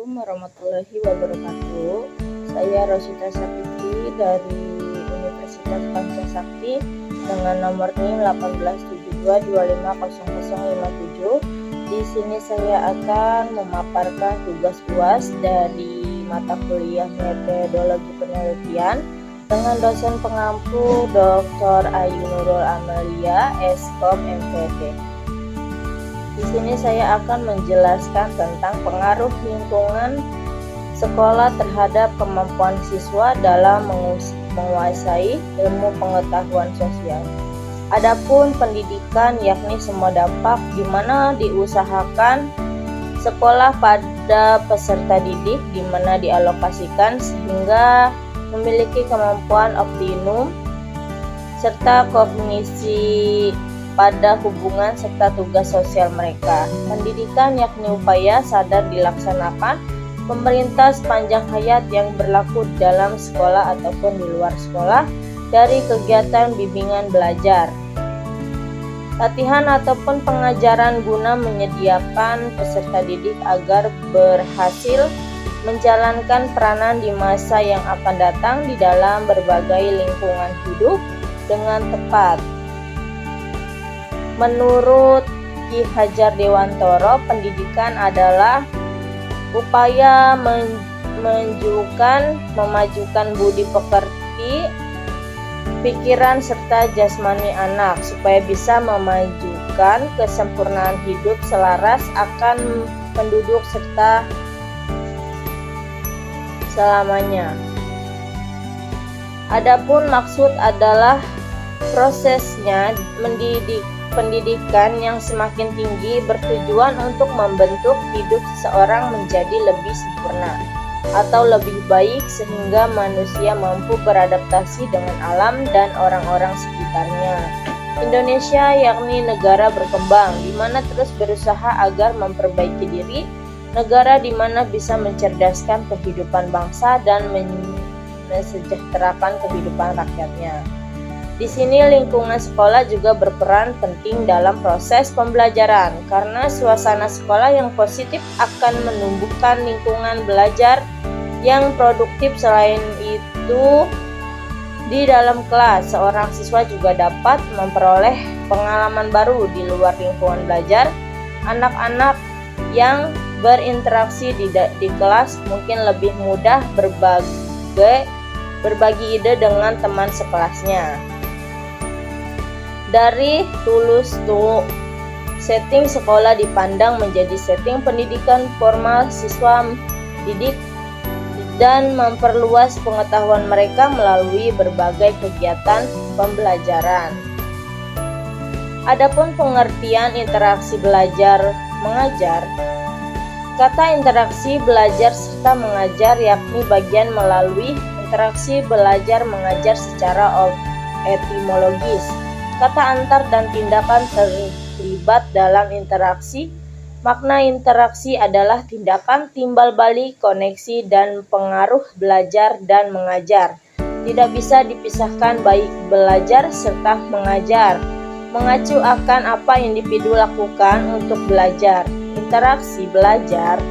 Assalamualaikum warahmatullahi wabarakatuh. Saya Rosita Sapiti dari Universitas Pancasakti dengan nomor NIM 1872250057. Di sini saya akan memaparkan tugas UAS dari mata kuliah Metodologi Penelitian dengan dosen pengampu Dr. Ayu Nurul Amelia, Eskom MPT. Di sini saya akan menjelaskan tentang pengaruh lingkungan sekolah terhadap kemampuan siswa dalam menguasai ilmu pengetahuan sosial. Adapun pendidikan yakni semua dampak di mana diusahakan sekolah pada peserta didik di mana dialokasikan sehingga memiliki kemampuan optimum serta kognisi pada hubungan serta tugas sosial mereka. Pendidikan yakni upaya sadar dilaksanakan pemerintah sepanjang hayat yang berlaku dalam sekolah ataupun di luar sekolah dari kegiatan bimbingan belajar, latihan ataupun pengajaran guna menyediakan peserta didik agar berhasil menjalankan peranan di masa yang akan datang di dalam berbagai lingkungan hidup dengan tepat. Menurut Ki Hajar Dewantoro, pendidikan adalah upaya memajukan budi pekerti, pikiran serta jasmani anak supaya bisa memajukan kesempurnaan hidup selaras akan penduduk serta selamanya. Adapun maksud adalah prosesnya pendidikan yang semakin tinggi bertujuan untuk membentuk hidup seseorang menjadi lebih sempurna atau lebih baik sehingga manusia mampu beradaptasi dengan alam dan orang-orang sekitarnya. Indonesia yakni negara berkembang di mana terus berusaha agar memperbaiki diri, negara di mana bisa mencerdaskan kehidupan bangsa dan mensejahterakan kehidupan rakyatnya. Di sini lingkungan sekolah juga berperan penting dalam proses pembelajaran karena suasana sekolah yang positif akan menumbuhkan lingkungan belajar yang produktif. Selain itu, di dalam kelas seorang siswa juga dapat memperoleh pengalaman baru di luar lingkungan belajar. Anak-anak yang berinteraksi di kelas mungkin lebih mudah berbagi ide dengan teman sekelasnya. Dari Tulus to setting sekolah dipandang menjadi setting pendidikan formal siswa didik dan memperluas pengetahuan mereka melalui berbagai kegiatan pembelajaran. Adapun pengertian interaksi belajar mengajar, kata interaksi belajar serta mengajar yakni bagian melalui interaksi belajar mengajar secara etimologis. Kata antar dan tindakan terlibat dalam interaksi. Makna interaksi adalah tindakan timbal balik, koneksi, dan pengaruh belajar dan mengajar. Tidak bisa dipisahkan baik belajar serta mengajar. Mengacu akan apa individu lakukan untuk belajar. Interaksi belajar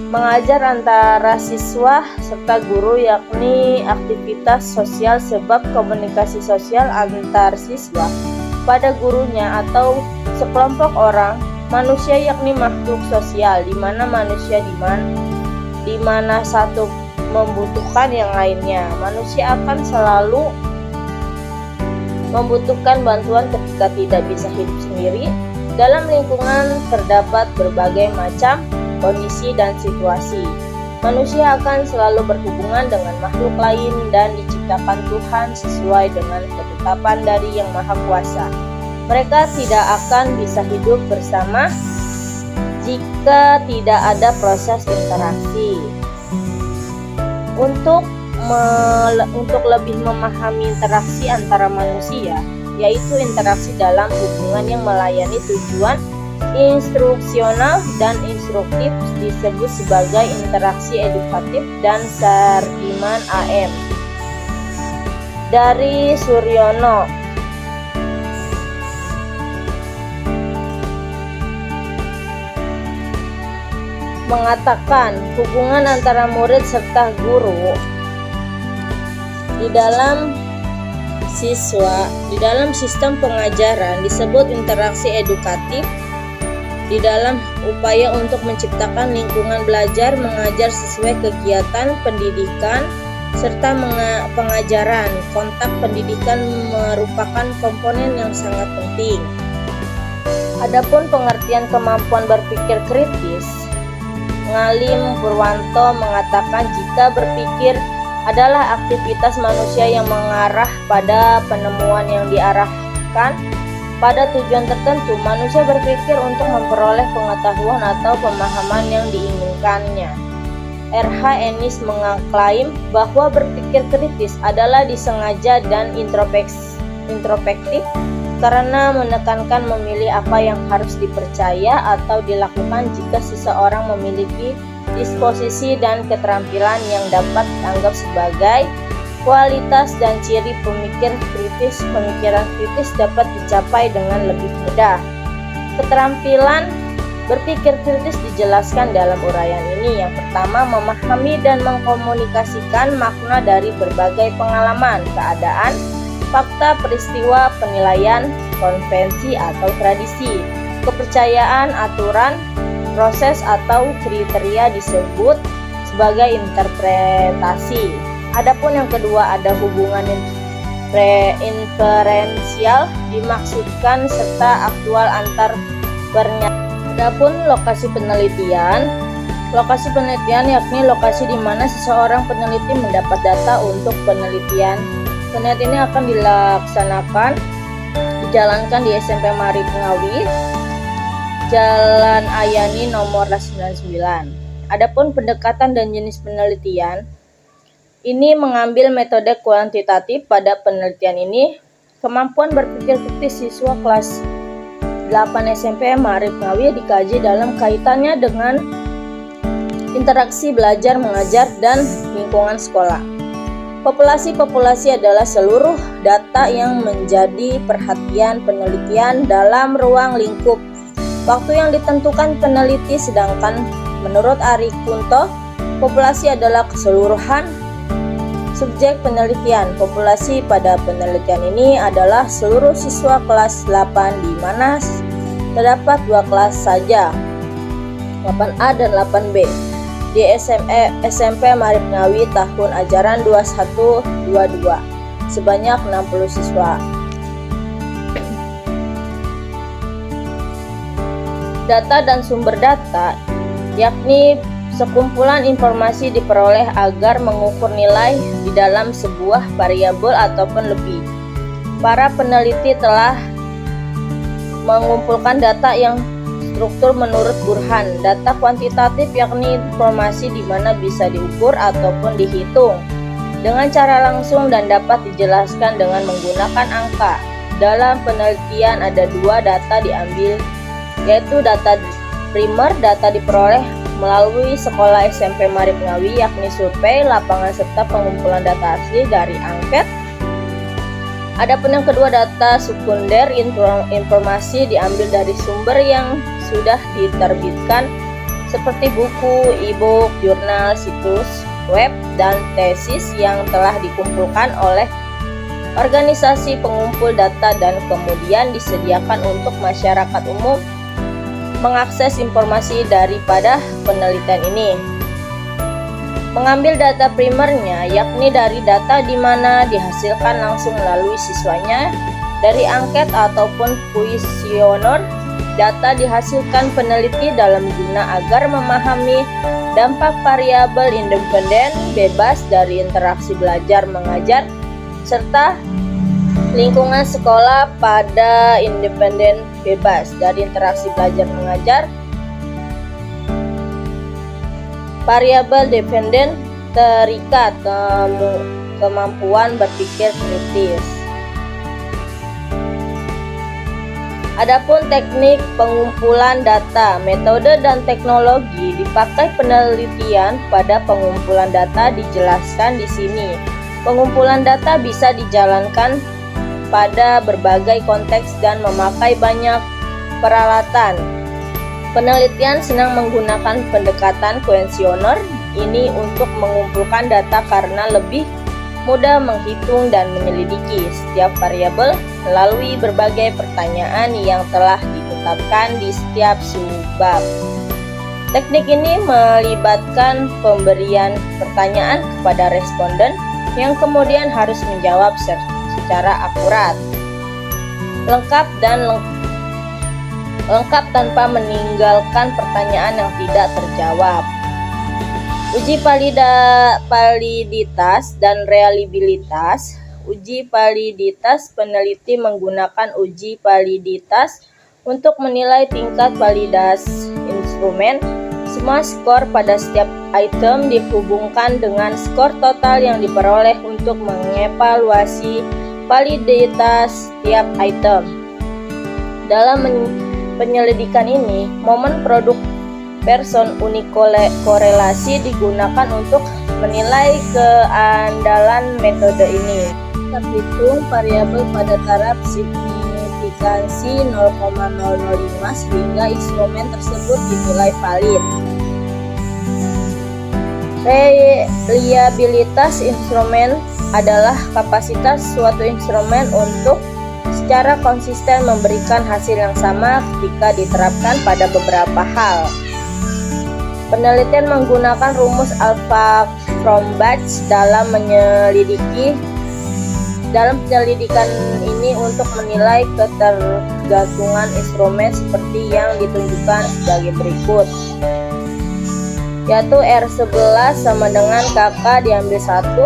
mengajar antara siswa serta guru yakni aktivitas sosial sebab komunikasi sosial antar siswa pada gurunya atau sekelompok orang. Manusia yakni makhluk sosial di mana manusia di mana satu membutuhkan yang lainnya. Manusia akan selalu membutuhkan bantuan ketika tidak bisa hidup sendiri. Dalam lingkungan terdapat berbagai macam kondisi dan situasi. Manusia akan selalu berhubungan dengan makhluk lain dan diciptakan Tuhan sesuai dengan ketetapan dari Yang Maha Kuasa. Mereka tidak akan bisa hidup bersama jika tidak ada proses interaksi. Untuk lebih memahami interaksi antara manusia, yaitu interaksi dalam hubungan yang melayani tujuan instruksional dan instruktif disebut sebagai interaksi edukatif dan Sardiman AM. Dari Suryono, mengatakan hubungan antara murid serta guru di dalam sistem pengajaran disebut interaksi edukatif di dalam upaya untuk menciptakan lingkungan belajar mengajar sesuai kegiatan pendidikan serta pengajaran. Kontak pendidikan merupakan komponen yang sangat penting. Adapun pengertian kemampuan berpikir kritis, Ngalim Purwanto mengatakan jika berpikir adalah aktivitas manusia yang mengarah pada penemuan yang diarahkan pada tujuan tertentu, manusia berpikir untuk memperoleh pengetahuan atau pemahaman yang diinginkannya. R.H. Ennis mengklaim bahwa berpikir kritis adalah disengaja dan introspektif karena menekankan memilih apa yang harus dipercaya atau dilakukan jika seseorang memiliki disposisi dan keterampilan yang dapat dianggap sebagai kualitas dan ciri pemikiran kritis dapat dicapai dengan lebih mudah. Keterampilan berpikir kritis dijelaskan dalam uraian ini. Yang pertama, memahami dan mengkomunikasikan makna dari berbagai pengalaman, keadaan, fakta, peristiwa, penilaian, konvensi atau tradisi, kepercayaan, aturan, proses atau kriteria disebut sebagai interpretasi. Adapun yang kedua ada hubungan inferensial dimaksudkan serta aktual antar pernyataan. Adapun lokasi penelitian yakni lokasi di mana seseorang peneliti mendapat data untuk penelitian. Penelitian ini akan dijalankan di SMP Marif Ngawi, Jalan Ayani nomor 99. Adapun pendekatan dan jenis penelitian ini mengambil metode kuantitatif. Pada penelitian ini, kemampuan berpikir kritis siswa kelas 8 SMP Marif Ngawi dikaji dalam kaitannya dengan interaksi belajar mengajar dan lingkungan sekolah. Populasi adalah seluruh data yang menjadi perhatian penelitian dalam ruang lingkup waktu yang ditentukan peneliti, sedangkan menurut Ari Kunto, populasi adalah keseluruhan subjek penelitian. Populasi pada penelitian ini adalah seluruh siswa kelas 8 di mana terdapat 2 kelas saja, 8A dan 8B. Di SMP Marif Ngawi tahun ajaran 21-22 sebanyak 60 siswa. Data dan sumber data yakni sekumpulan informasi diperoleh agar mengukur nilai di dalam sebuah variabel ataupun lebih. Para peneliti telah mengumpulkan data yang struktur menurut Burhan. Data kuantitatif yakni informasi di mana bisa diukur ataupun dihitung dengan cara langsung dan dapat dijelaskan dengan menggunakan angka. Dalam penelitian ada 2 data diambil, yaitu data primer, data diperoleh melalui sekolah SMP Marif Ngawi yakni survei lapangan serta pengumpulan data asli dari angket. Adapun yang kedua data sekunder, informasi diambil dari sumber yang sudah diterbitkan seperti buku, e-book, jurnal, situs web, dan tesis yang telah dikumpulkan oleh organisasi pengumpul data dan kemudian disediakan untuk masyarakat umum mengakses informasi daripada penelitian ini. Mengambil data primernya yakni dari data di mana dihasilkan langsung melalui siswanya dari angket ataupun kuesioner. Data dihasilkan peneliti dalam guna agar memahami dampak variabel independen bebas dari interaksi belajar mengajar serta lingkungan sekolah pada independen bebas dari interaksi belajar mengajar. Variabel dependen terikat kemampuan berpikir kritis. Adapun teknik pengumpulan data, metode dan teknologi dipakai penelitian pada pengumpulan data dijelaskan di sini. Pengumpulan data bisa dijalankan pada berbagai konteks dan memakai banyak peralatan. Penelitian senang menggunakan pendekatan kuesioner ini untuk mengumpulkan data karena lebih mudah menghitung dan menyelidiki setiap variabel melalui berbagai pertanyaan yang telah ditetapkan di setiap subbab. Teknik ini melibatkan pemberian pertanyaan kepada responden yang kemudian harus menjawab secara akurat, lengkap tanpa meninggalkan pertanyaan yang tidak terjawab. Uji validitas dan reliabilitas. Uji validitas, peneliti menggunakan uji validitas untuk menilai tingkat validitas instrumen. Semua skor pada setiap item dihubungkan dengan skor total yang diperoleh untuk mengevaluasi validitas setiap item. Dalam penyelidikan ini, momen produk person unik korelasi digunakan untuk menilai keandalan metode ini. Terhitung variabel pada taraf signifikansi 0,005 sehingga instrumen tersebut dinilai valid. Reliabilitas instrumen adalah kapasitas suatu instrumen untuk secara konsisten memberikan hasil yang sama ketika diterapkan pada beberapa hal. Penelitian menggunakan rumus Alpha-Cronbach dalam penyelidikan ini untuk menilai ketergantungan instrumen seperti yang ditunjukkan sebagai berikut, yaitu R11 sama dengan KK diambil 1,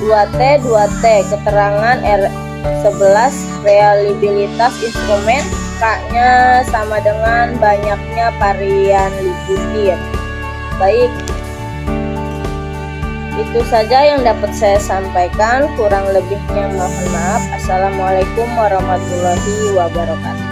2T, 2T. Keterangan R11 reliabilitas instrumen, K-nya sama dengan banyaknya varian butir. Baik, itu saja yang dapat saya sampaikan, kurang lebihnya mohon maaf. Assalamualaikum warahmatullahi wabarakatuh.